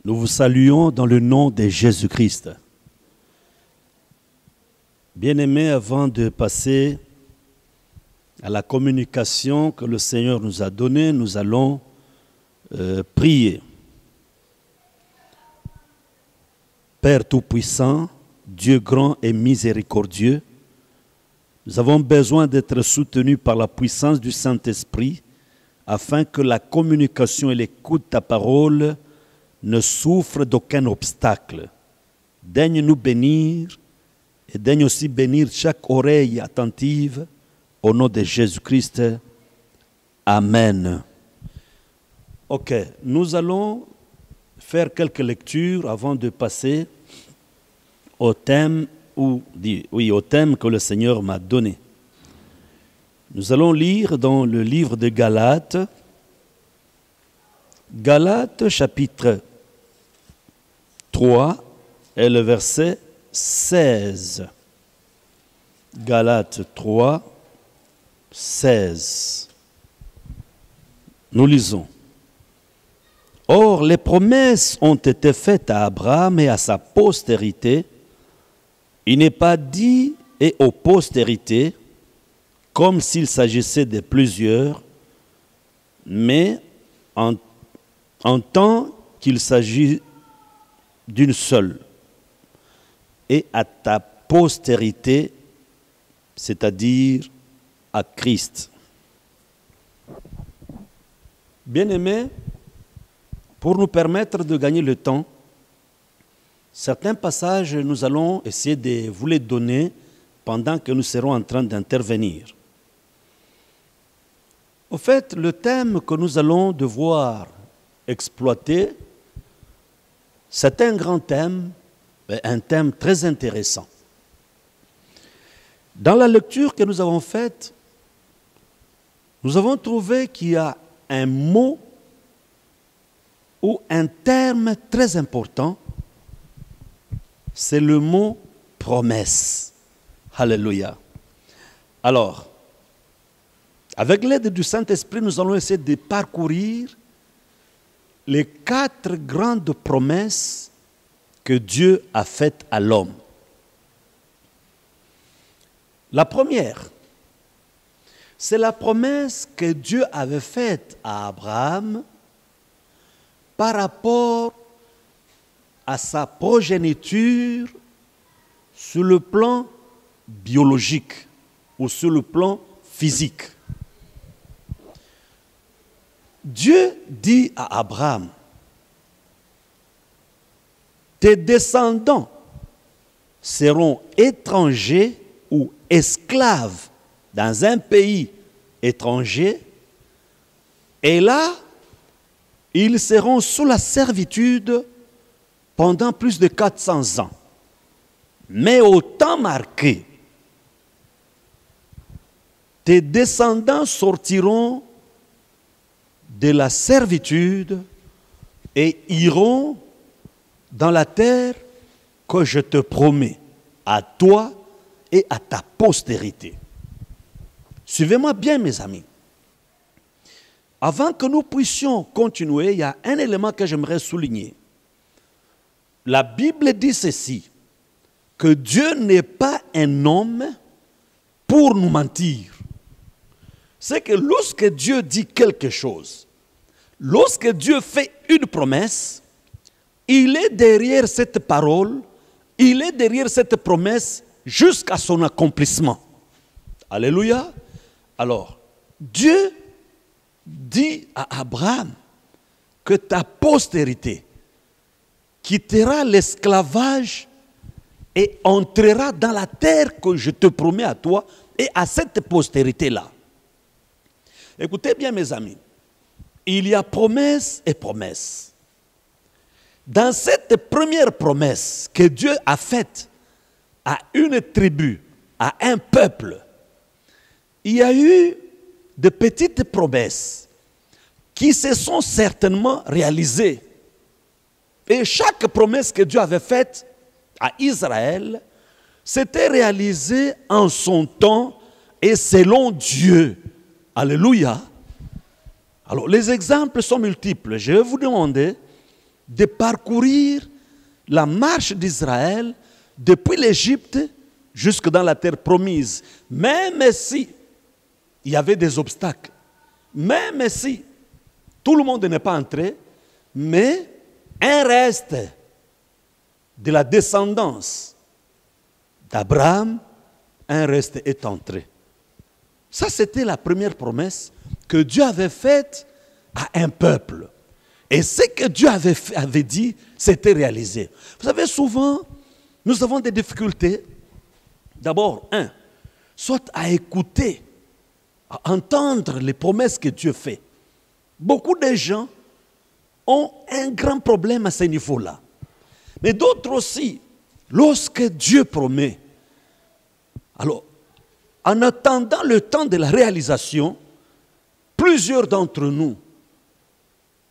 Nous vous saluons dans le nom de Jésus-Christ. Bien-aimés, avant de passer à la communication que le Seigneur nous a donnée, nous allons prier. Père Tout-Puissant, Dieu grand et miséricordieux, nous avons besoin d'être soutenus par la puissance du Saint-Esprit afin que la communication et l'écoute de ta parole ne souffrent d'aucun obstacle. Daigne nous bénir et daigne aussi bénir chaque oreille attentive au nom de Jésus-Christ. Amen. Ok, nous allons faire quelques lectures avant de passer au thème, au thème que le Seigneur m'a donné. Nous allons lire dans le livre de Galates, Galates chapitre 3 et le verset 16. Galates 3, 16. Nous lisons. Or, les promesses ont été faites à Abraham et à sa postérité. Il n'est pas dit et aux postérités, comme s'il s'agissait de plusieurs, mais en tant qu'il s'agit d'une seule, et à ta postérité, c'est-à-dire à Christ. Bien-aimés, pour nous permettre de gagner le temps, certains passages, nous allons essayer de vous les donner pendant que nous serons en train d'intervenir. Au fait, le thème que nous allons devoir exploiter, c'est un grand thème, un thème très intéressant. Dans la lecture que nous avons faite, nous avons trouvé qu'il y a un mot ou un terme très important, c'est le mot promesse. Alléluia. Alors, avec l'aide du Saint-Esprit, nous allons essayer de parcourir les 4 grandes promesses que Dieu a faites à l'homme. La première, c'est la promesse que Dieu avait faite à Abraham par rapport à sa progéniture sur le plan biologique ou sur le plan physique. Dieu dit à Abraham, tes descendants seront étrangers ou esclaves dans un pays étranger, et là, ils seront sous la servitude pendant plus de 400 ans. Mais au temps marqué, tes descendants sortiront de la servitude et iront dans la terre que je te promets, à toi et à ta postérité. Suivez-moi bien, mes amis. Avant que nous puissions continuer, il y a un élément que j'aimerais souligner. La Bible dit ceci, que Dieu n'est pas un homme pour nous mentir. C'est que lorsque Dieu dit quelque chose, lorsque Dieu fait une promesse, il est derrière cette parole, il est derrière cette promesse jusqu'à son accomplissement. Alléluia. Alors, Dieu dit à Abraham que ta postérité quittera l'esclavage et entrera dans la terre que je te promets à toi et à cette postérité-là. Écoutez bien, mes amis, il y a promesse et promesse. Dans cette première promesse que Dieu a faite à une tribu, à un peuple, il y a eu de petites promesses qui se sont certainement réalisées. Et chaque promesse que Dieu avait faite à Israël, s'était réalisée en son temps et selon Dieu. Alléluia. Alors, les exemples sont multiples. Je vais vous demander de parcourir la marche d'Israël depuis l'Égypte jusque dans la terre promise. Même si il y avait des obstacles, même si tout le monde n'est pas entré, mais un reste de la descendance d'Abraham, un reste est entré. Ça, c'était la première promesse que Dieu avait faite à un peuple. Et ce que Dieu avait dit, c'était réalisé. Vous savez, souvent, nous avons des difficultés. D'abord, soit à écouter, à entendre les promesses que Dieu fait. Beaucoup de gens ont un grand problème à ce niveau-là. Mais d'autres aussi, lorsque Dieu promet, alors, en attendant le temps de la réalisation, plusieurs d'entre nous,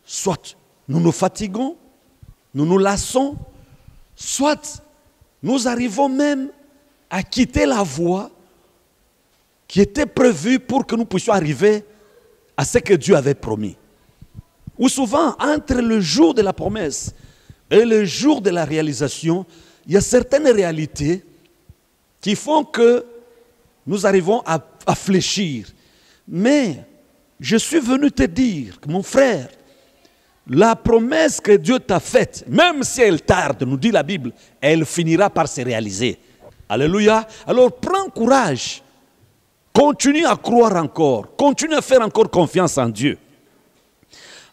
soit nous nous fatiguons, nous nous lassons, soit nous arrivons même à quitter la voie qui était prévue pour que nous puissions arriver à ce que Dieu avait promis. Ou souvent, entre le jour de la promesse et le jour de la réalisation, il y a certaines réalités qui font que nous arrivons à fléchir. Mais je suis venu te dire, mon frère, la promesse que Dieu t'a faite, même si elle tarde, nous dit la Bible, elle finira par se réaliser. Alléluia. Alors prends courage. Continue à croire encore. Continue à faire encore confiance en Dieu.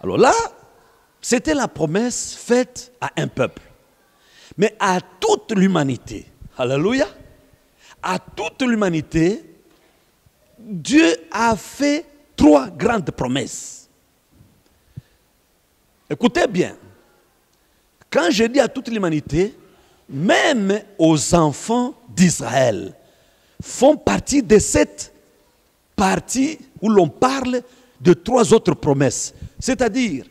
Alors là, c'était la promesse faite à un peuple. Mais à toute l'humanité. Alléluia. À toute l'humanité, Dieu a fait 3 grandes promesses. Écoutez bien. Quand je dis à toute l'humanité, même aux enfants d'Israël font partie de cette partie où l'on parle de 3 autres promesses. C'est-à-dire,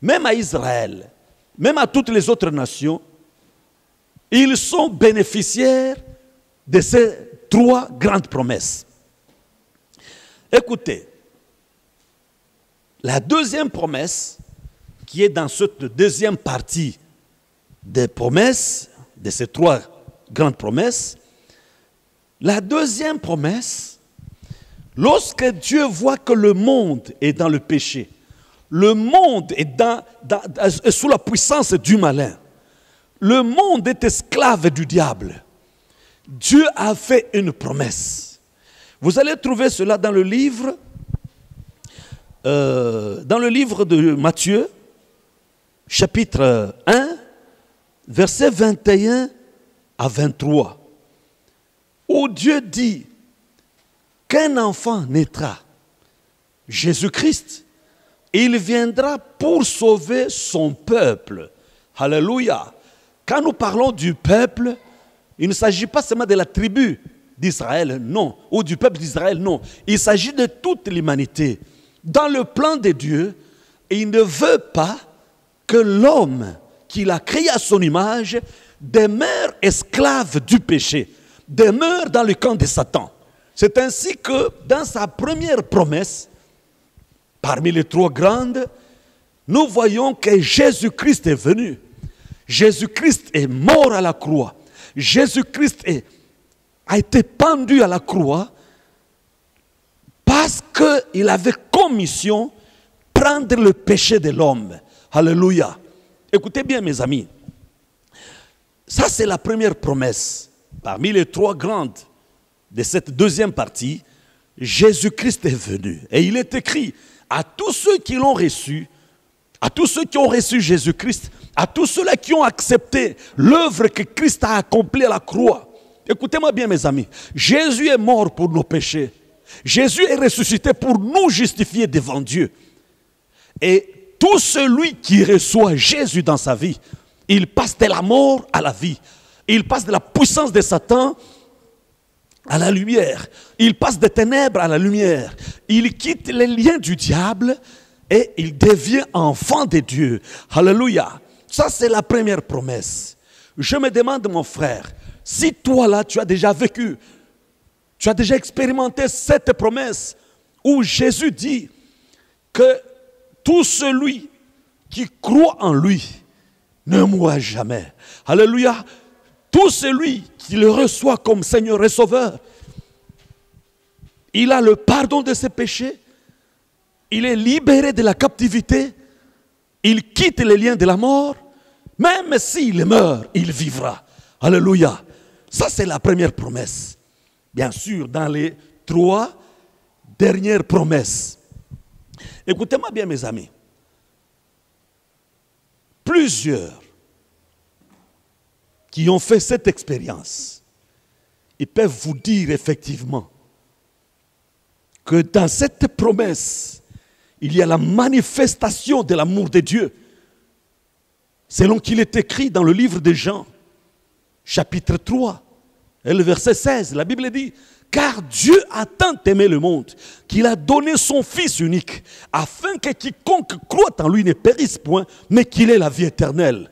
même à Israël, même à toutes les autres nations, ils sont bénéficiaires de ces 3 grandes promesses. Écoutez, la deuxième promesse, qui est dans cette deuxième partie des promesses, de ces 3 grandes promesses, la deuxième promesse, lorsque Dieu voit que le monde est dans le péché, le monde est sous la puissance du malin, le monde est esclave du diable, Dieu a fait une promesse. Vous allez trouver cela dans le livre de Matthieu, chapitre 1, versets 21 à 23, où Dieu dit qu'un enfant naîtra, Jésus-Christ, il viendra pour sauver son peuple. Alléluia. Quand nous parlons du peuple, il ne s'agit pas seulement de la tribu d'Israël, non, ou du peuple d'Israël, non. Il s'agit de toute l'humanité. Dans le plan de Dieu, il ne veut pas que l'homme qu'il a créé à son image demeure esclave du péché, demeure dans le camp de Satan. C'est ainsi que dans sa première promesse, parmi les 3 grandes, nous voyons que Jésus-Christ est venu. Jésus-Christ est mort à la croix. Jésus-Christ a été pendu à la croix parce qu'il avait comme mission prendre le péché de l'homme. Alléluia. Écoutez bien mes amis. Ça c'est la première promesse. Parmi les 3 grandes de cette deuxième partie, Jésus-Christ est venu. Et il est écrit à tous ceux qui l'ont reçu, à tous ceux qui ont reçu Jésus-Christ, à tous ceux-là qui ont accepté l'œuvre que Christ a accomplie à la croix. Écoutez-moi bien mes amis, Jésus est mort pour nos péchés. Jésus est ressuscité pour nous justifier devant Dieu. Et tout celui qui reçoit Jésus dans sa vie, il passe de la mort à la vie. Il passe de la puissance de Satan à la lumière. Il passe des ténèbres à la lumière. Il quitte les liens du diable et il devient enfant de Dieu. Alléluia. Ça, c'est la première promesse. Je me demande, mon frère, si toi là, tu as déjà vécu, tu as déjà expérimenté cette promesse, où Jésus dit que tout celui qui croit en lui ne mourra jamais. Alléluia. Tout celui qui le reçoit comme Seigneur et Sauveur, il a le pardon de ses péchés, il est libéré de la captivité, il quitte les liens de la mort, même s'il meurt, il vivra. Alléluia. Ça, c'est la première promesse. Bien sûr, dans les 3 dernières promesses. Écoutez-moi bien, mes amis. Plusieurs qui ont fait cette expérience, ils peuvent vous dire effectivement que dans cette promesse, il y a la manifestation de l'amour de Dieu, selon qu'il est écrit dans le livre de Jean, chapitre 3, et le verset 16. La Bible dit, « Car Dieu a tant aimé le monde qu'il a donné son Fils unique, afin que quiconque croit en lui ne périsse point, mais qu'il ait la vie éternelle. »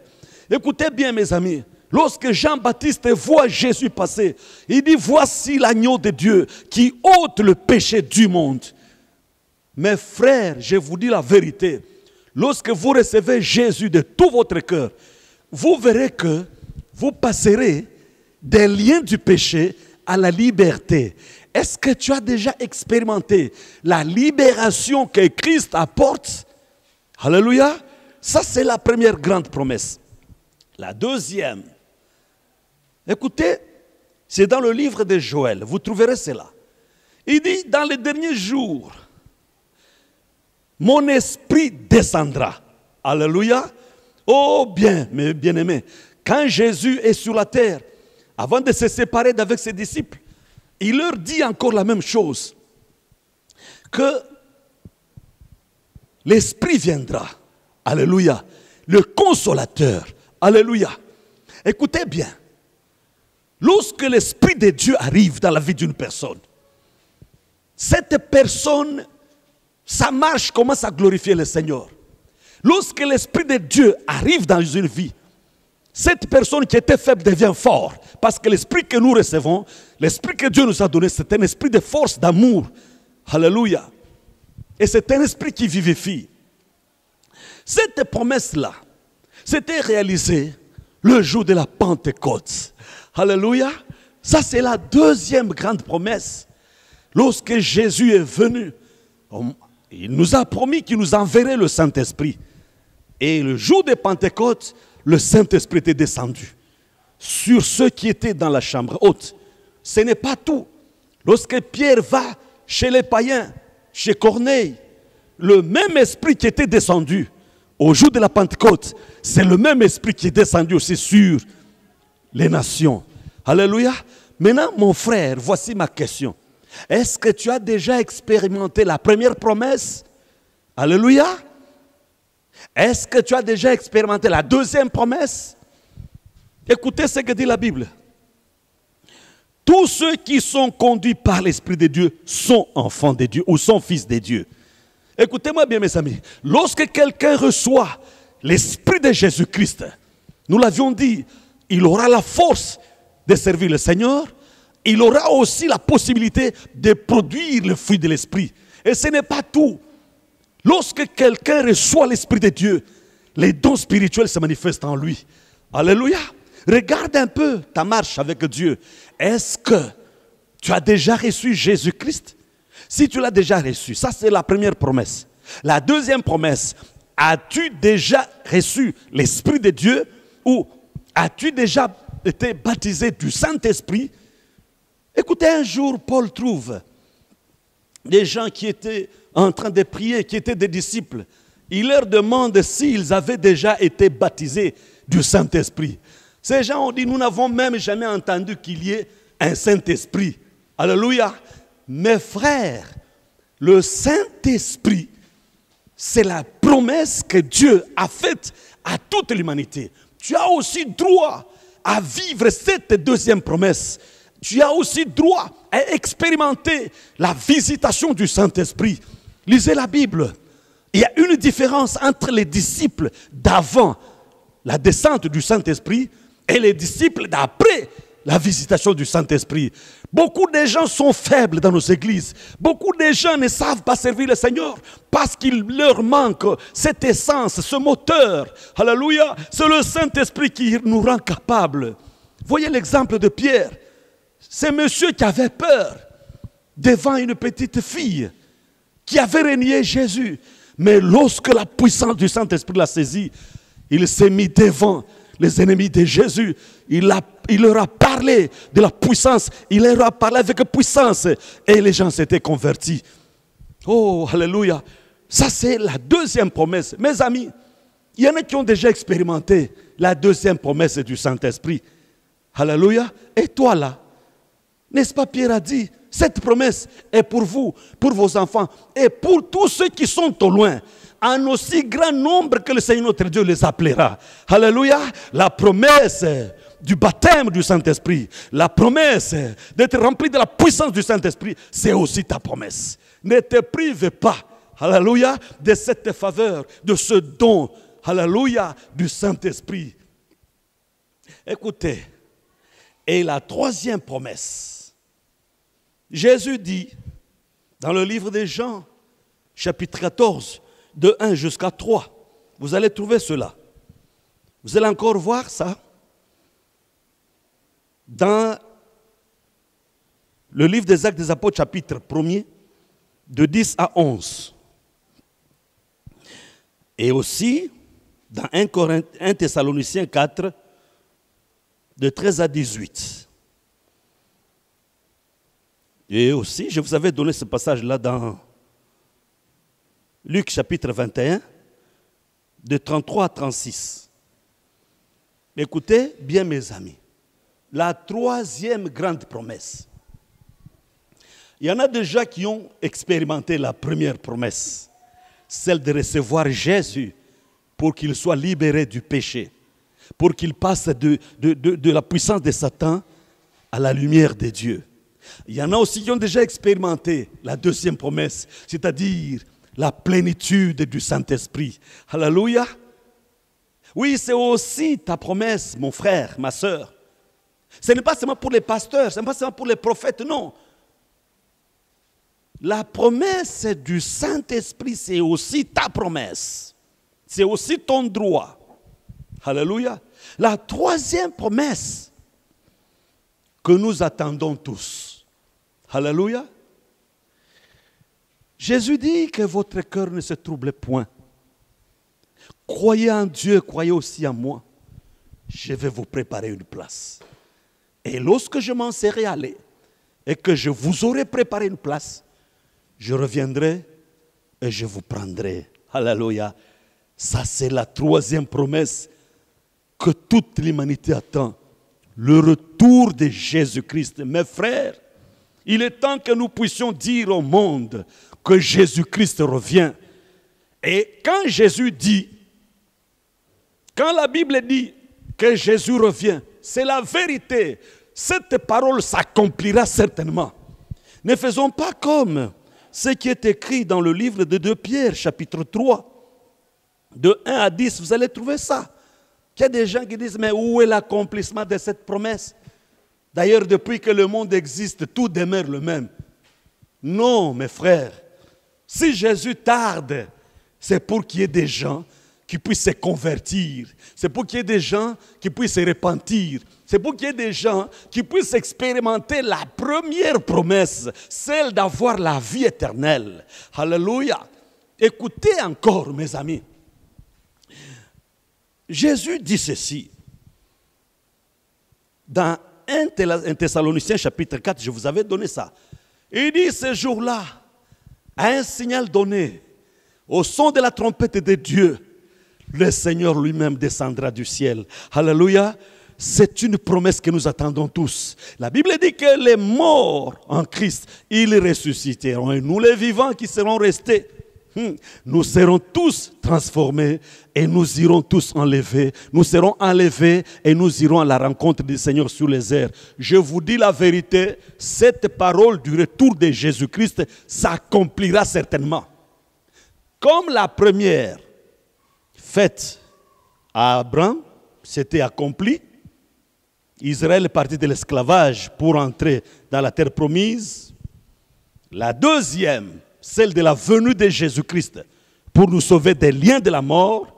Écoutez bien, mes amis. Lorsque Jean-Baptiste voit Jésus passer, il dit, voici l'agneau de Dieu qui ôte le péché du monde. Mes frères, je vous dis la vérité, lorsque vous recevez Jésus de tout votre cœur, vous verrez que vous passerez des liens du péché à la liberté. Est-ce que tu as déjà expérimenté la libération que Christ apporte? Alléluia. Ça, c'est la première grande promesse. La deuxième, écoutez, c'est dans le livre de Joël, vous trouverez cela. Il dit, dans les derniers jours, mon esprit descendra. Alléluia. Oh bien, mes bien-aimés, quand Jésus est sur la terre, avant de se séparer d'avec ses disciples, il leur dit encore la même chose, que l'Esprit viendra. Alléluia. Le consolateur. Alléluia. Écoutez bien. Lorsque l'Esprit de Dieu arrive dans la vie d'une personne, cette personne, sa marche commence à glorifier le Seigneur. Lorsque l'Esprit de Dieu arrive dans une vie, cette personne qui était faible devient fort. Parce que l'Esprit que nous recevons, l'Esprit que Dieu nous a donné, c'est un esprit de force, d'amour. Alléluia. Et c'est un esprit qui vivifie. Cette promesse-là, c'était réalisé le jour de la Pentecôte. Alléluia. Ça, c'est la deuxième grande promesse. Lorsque Jésus est venu, il nous a promis qu'il nous enverrait le Saint-Esprit. Et le jour de Pentecôte, le Saint-Esprit était descendu sur ceux qui étaient dans la chambre haute. Ce n'est pas tout. Lorsque Pierre va chez les païens, chez Corneille, le même esprit qui était descendu au jour de la Pentecôte, c'est le même esprit qui est descendu aussi sur les nations. Alléluia. Maintenant, mon frère, voici ma question. Est-ce que tu as déjà expérimenté la première promesse? Alléluia. Est-ce que tu as déjà expérimenté la deuxième promesse? Écoutez ce que dit la Bible. Tous ceux qui sont conduits par l'Esprit de Dieu sont enfants de Dieu ou sont fils de Dieu. Écoutez-moi bien, mes amis. Lorsque quelqu'un reçoit l'Esprit de Jésus-Christ, nous l'avions dit, il aura la force de servir le Seigneur. Il aura aussi la possibilité de produire le fruit de l'Esprit. Et ce n'est pas tout. Lorsque quelqu'un reçoit l'Esprit de Dieu, les dons spirituels se manifestent en lui. Alléluia. Regarde un peu ta marche avec Dieu. Est-ce que tu as déjà reçu Jésus-Christ? Si tu l'as déjà reçu, ça c'est la première promesse. La deuxième promesse, as-tu déjà reçu l'Esprit de Dieu ou as-tu déjà été baptisé du Saint-Esprit? Écoutez, un jour, Paul trouve des gens qui étaient en train de prier, qui étaient des disciples. Il leur demande s'ils avaient déjà été baptisés du Saint-Esprit. Ces gens ont dit, nous n'avons même jamais entendu qu'il y ait un Saint-Esprit. Alléluia. Mes frères, le Saint-Esprit, c'est la promesse que Dieu a faite à toute l'humanité. Tu as aussi droit à vivre cette deuxième promesse. Tu as aussi droit à expérimenter la visitation du Saint-Esprit. Lisez la Bible. Il y a une différence entre les disciples d'avant la descente du Saint-Esprit et les disciples d'après la visitation du Saint-Esprit. Beaucoup de gens sont faibles dans nos églises. Beaucoup de gens ne savent pas servir le Seigneur parce qu'il leur manque cette essence, ce moteur. Alléluia. C'est le Saint-Esprit qui nous rend capables. Voyez l'exemple de Pierre. C'est monsieur qui avait peur devant une petite fille qui avait renié Jésus. Mais lorsque la puissance du Saint-Esprit l'a saisi, il s'est mis devant les ennemis de Jésus. Il leur a parlé de la puissance. Il leur a parlé avec puissance. Et les gens s'étaient convertis. Oh, alléluia. Ça, c'est la deuxième promesse. Mes amis, il y en a qui ont déjà expérimenté la deuxième promesse du Saint-Esprit. Alléluia. Et toi là, n'est-ce pas, Pierre a dit, cette promesse est pour vous, pour vos enfants et pour tous ceux qui sont au loin, en aussi grand nombre que le Seigneur notre Dieu les appellera. Alléluia. La promesse du baptême du Saint-Esprit, la promesse d'être rempli de la puissance du Saint-Esprit, c'est aussi ta promesse. Ne te prive pas, alléluia, de cette faveur, de ce don, alléluia, du Saint-Esprit. Écoutez, et la troisième promesse, Jésus dit, dans le livre de Jean, chapitre 14, de 1 jusqu'à 3, vous allez trouver cela. Vous allez encore voir ça dans le livre des Actes des Apôtres, chapitre 1er, de 10 à 11. Et aussi dans 1 Thessaloniciens 4, de 13 à 18. Et aussi, je vous avais donné ce passage-là dans Luc chapitre 21, de 33 à 36. Écoutez bien mes amis, la troisième grande promesse. Il y en a déjà qui ont expérimenté la première promesse, celle de recevoir Jésus pour qu'il soit libéré du péché, pour qu'il passe de la puissance de Satan à la lumière de Dieu. Il y en a aussi qui ont déjà expérimenté la deuxième promesse, c'est-à-dire la plénitude du Saint-Esprit. Alléluia. Oui, c'est aussi ta promesse, mon frère, ma soeur. Ce n'est pas seulement pour les pasteurs, ce n'est pas seulement pour les prophètes, non. La promesse du Saint-Esprit, c'est aussi ta promesse. C'est aussi ton droit. Alléluia. La troisième promesse que nous attendons tous. Alléluia. Jésus dit que votre cœur ne se trouble point. Croyez en Dieu, croyez aussi en moi. Je vais vous préparer une place. Et lorsque je m'en serai allé et que je vous aurai préparé une place, je reviendrai et je vous prendrai. Alléluia. Ça, c'est la troisième promesse que toute l'humanité attend. Le retour de Jésus-Christ. Mes frères, il est temps que nous puissions dire au monde que Jésus-Christ revient. Et quand Jésus dit, quand la Bible dit que Jésus revient, c'est la vérité. Cette parole s'accomplira certainement. Ne faisons pas comme ce qui est écrit dans le livre de 2 Pierre, chapitre 3, de 1 à 10. Vous allez trouver ça. Il y a des gens qui disent, mais où est l'accomplissement de cette promesse? D'ailleurs, depuis que le monde existe, tout demeure le même. Non, mes frères. Si Jésus tarde, c'est pour qu'il y ait des gens qui puissent se convertir. C'est pour qu'il y ait des gens qui puissent se repentir. C'est pour qu'il y ait des gens qui puissent expérimenter la première promesse, celle d'avoir la vie éternelle. Alléluia. Écoutez encore, mes amis. Jésus dit ceci. Dans 1 Thessaloniciens chapitre 4, je vous avais donné ça. Il dit, ce jour-là, à un signal donné, au son de la trompette de Dieu, le Seigneur lui-même descendra du ciel. Alléluia. C'est une promesse que nous attendons tous. La Bible dit que les morts en Christ, ils ressusciteront. Et nous les vivants qui serons restés, nous serons tous transformés et nous irons tous enlevés. Nous serons enlevés et nous irons à la rencontre du Seigneur sur les airs. Je vous dis la vérité, cette parole du retour de Jésus-Christ s'accomplira certainement. Comme la première faite à Abraham, c'était accompli. Israël est parti de l'esclavage pour entrer dans la terre promise. La deuxième, celle de la venue de Jésus-Christ pour nous sauver des liens de la mort.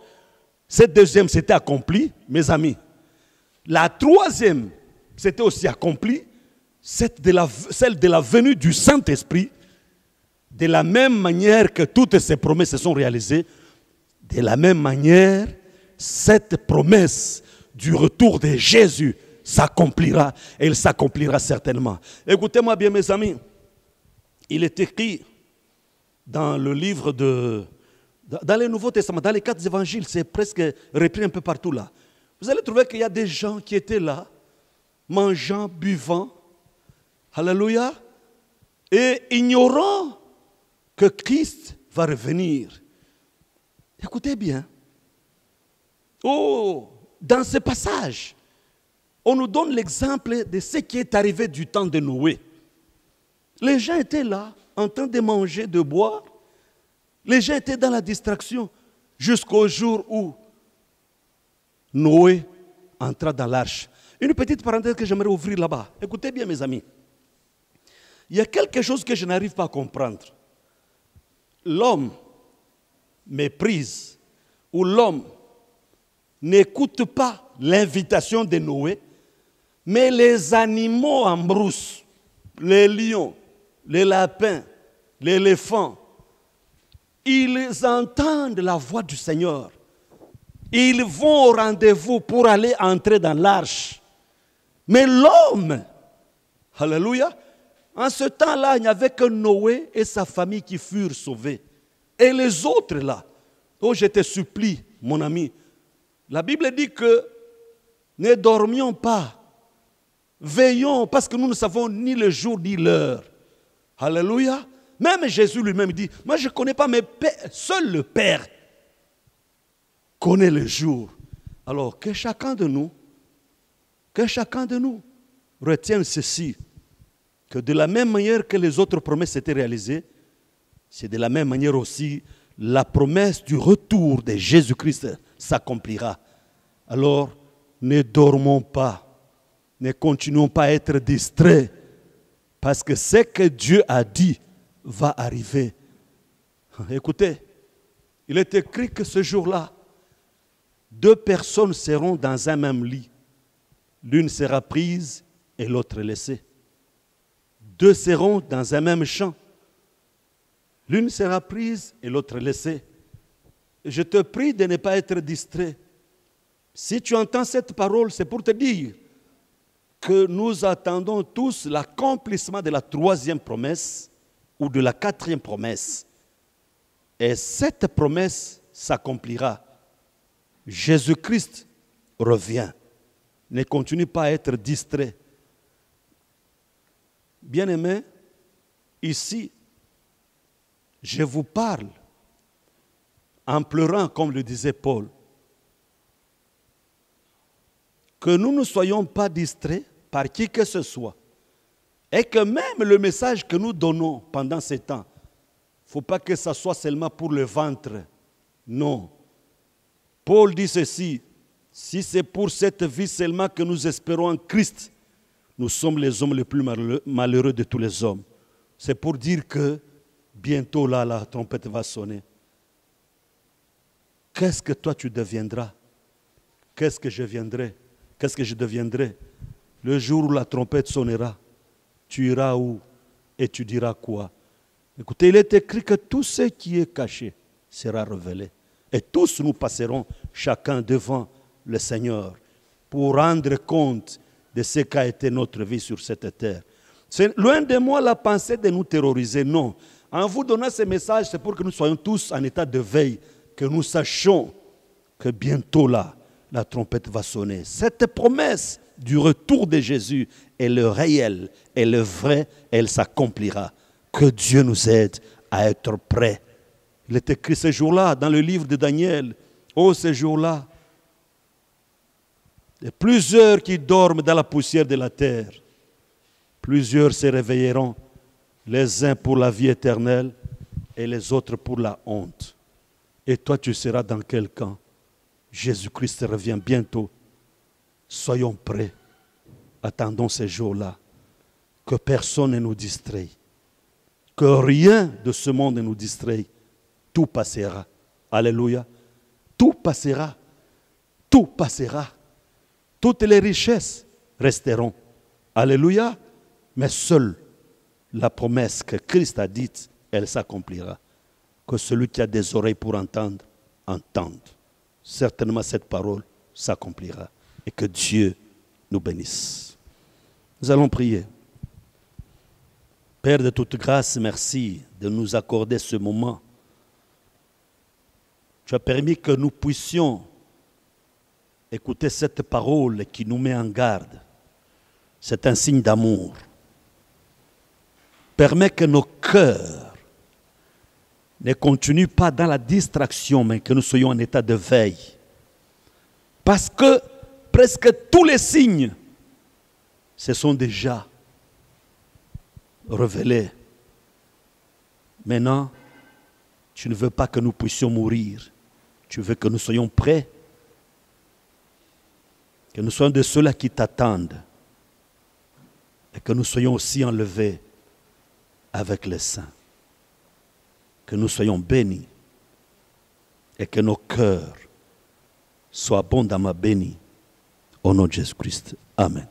Cette deuxième s'était accomplie, mes amis. La troisième s'était aussi accomplie, celle de la venue du Saint-Esprit. De la même manière que toutes ces promesses se sont réalisées, de la même manière, cette promesse du retour de Jésus s'accomplira, et il s'accomplira certainement. Écoutez-moi bien, mes amis, il est écrit dans le livre dans le Nouveau Testament, dans les 4 évangiles, c'est presque repris un peu partout là. Vous allez trouver qu'il y a des gens qui étaient là, mangeant, buvant, alléluia, et ignorant que Christ va revenir. Écoutez bien. Oh, dans ce passage, on nous donne l'exemple de ce qui est arrivé du temps de Noé. Les gens étaient là, en train de manger, de boire. Les gens étaient dans la distraction jusqu'au jour où Noé entra dans l'arche. Une petite parenthèse que j'aimerais ouvrir là-bas. Écoutez bien, mes amis. Il y a quelque chose que je n'arrive pas à comprendre. L'homme méprise ou l'homme n'écoute pas l'invitation de Noé, mais les animaux en brousse, les lions, les lapins, l'éléphant, ils entendent la voix du Seigneur. Ils vont au rendez-vous pour aller entrer dans l'arche. Mais l'homme, alléluia, en ce temps-là, il n'y avait que Noé et sa famille qui furent sauvés. Et les autres là, oh je te supplie, mon ami, la Bible dit que ne dormions pas, veillons, parce que nous ne savons ni le jour ni l'heure. Alléluia. Même Jésus lui-même dit, moi je ne connais pas, mais seul le Père connaît le jour. Alors que chacun de nous retienne ceci, que de la même manière que les autres promesses étaient réalisées, c'est de la même manière aussi la promesse du retour de Jésus-Christ s'accomplira. Alors, ne dormons pas, ne continuons pas à être distraits, parce que ce que Dieu a dit va arriver. Écoutez, il est écrit que ce jour-là, 2 personnes seront dans un même lit. L'une sera prise et l'autre laissée. 2 seront dans un même champ. L'une sera prise et l'autre laissée. Je te prie de ne pas être distrait. Si tu entends cette parole, c'est pour te dire que nous attendons tous l'accomplissement de la 3e promesse ou de la 4e promesse. Et cette promesse s'accomplira. Jésus-Christ revient. Ne continue pas à être distrait. Bien-aimés, ici, je vous parle en pleurant, comme le disait Paul, que nous ne soyons pas distraits par qui que ce soit. Et que même le message que nous donnons pendant ces temps, il ne faut pas que ça soit seulement pour le ventre. Non. Paul dit ceci, si c'est pour cette vie seulement que nous espérons en Christ, nous sommes les hommes les plus malheureux de tous les hommes. C'est pour dire que bientôt là, la trompette va sonner. Qu'est-ce que toi tu deviendras? Qu'est-ce que je viendrai? Qu'est-ce que je deviendrai? Le jour où la trompette sonnera, tu iras où et tu diras quoi? Écoutez, il est écrit que tout ce qui est caché sera révélé. Et tous nous passerons chacun devant le Seigneur pour rendre compte de ce qu'a été notre vie sur cette terre. C'est loin de moi la pensée de nous terroriser, non. En vous donnant ce message, c'est pour que nous soyons tous en état de veille, que nous sachions que bientôt là, la trompette va sonner. Cette promesse du retour de Jésus est le réel, est le vrai, elle s'accomplira. Que Dieu nous aide à être prêts. Il est écrit ce jour-là dans le livre de Daniel. Oh, ce jour-là, il y a plusieurs qui dorment dans la poussière de la terre. Plusieurs se réveilleront, les uns pour la vie éternelle et les autres pour la honte. Et toi, tu seras dans quel camp? Jésus-Christ revient bientôt. Soyons prêts. Attendons ces jours-là, que personne ne nous distrait, que rien de ce monde ne nous distrait. Tout passera. Alléluia. Tout passera. Tout passera. Toutes les richesses resteront. Alléluia. Mais seule la promesse que Christ a dite, elle s'accomplira. Que celui qui a des oreilles pour entendre, entende. Certainement cette parole s'accomplira. Et que Dieu nous bénisse. Nous allons prier. Père de toute grâce, merci de nous accorder ce moment. Tu as permis que nous puissions écouter cette parole qui nous met en garde. C'est un signe d'amour. Permets que nos cœurs ne continuent pas dans la distraction, mais que nous soyons en état de veille. Parce que presque tous les signes se sont déjà révélés. Maintenant, tu ne veux pas que nous puissions mourir. Tu veux que nous soyons prêts, que nous soyons de ceux-là qui t'attendent et que nous soyons aussi enlevés avec les saints. Que nous soyons bénis et que nos cœurs soient abondamment bénis au nom de Jésus-Christ. Amen.